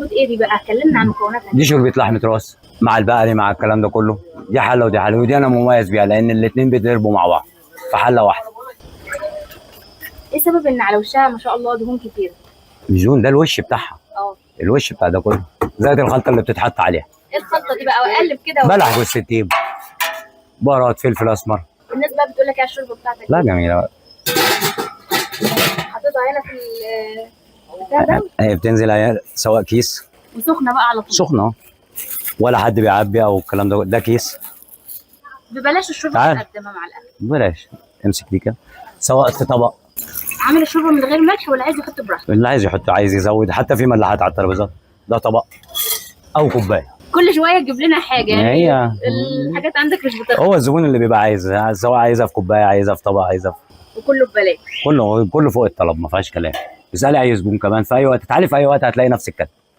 المفروض ايه دي بقى؟ كلمنا عن مكوناتها. دي شوربه لحمه راس مع البقري مع الكلام ده كله. دي حله ودي حله، ودي انا مميز بيها لان الاثنين بيتضربوا مع بعض في حله واحده. ايه سبب ان على وشها ما شاء الله دهون كتير؟ مش دهون، ده الوش بتاعها. الوش بتاع ده كله زائد الخلطه اللي بتتحط عليها. ايه الخلطه دي بقى؟ واقلب كده ملح جوز الطيب بهارات فلفل اسمر. الناس بقى بتقول لك ايه على الشوربه بتاعتك؟ لا جميله بقى. حطيتها هنا في البتاع ده؟ هي بتنزل اهي سواء كيس وسخنه بقى على طول؟ سخنه، ولا حد بيعبي او الكلام ده. ده كيس ببلاش الشوربه تقدمها مع الاكل؟ ببلاش. امسك دي كده سواء في طبق. عامل الشوربه من غير ملح ولا عايز يحط براحته؟ اللي عايز يحط، عايز يزود، حتى في ملاحات على الترابيزات. ده طبق او كوبايه. كل شويه تجيب لنا حاجه يعني. هي الحاجات عندك مش بترخص. هو الزبون اللي بيبقى عايز، سواء عايزها في كوبايه، عايزها في طبق، عايزها في... وكله ببلاش. كله فوق الطلب، ما فيهاش كلام. اسالي اي زبون كمان في اي وقت، تعالي في اي وقت هتلاقي نفس الكلام.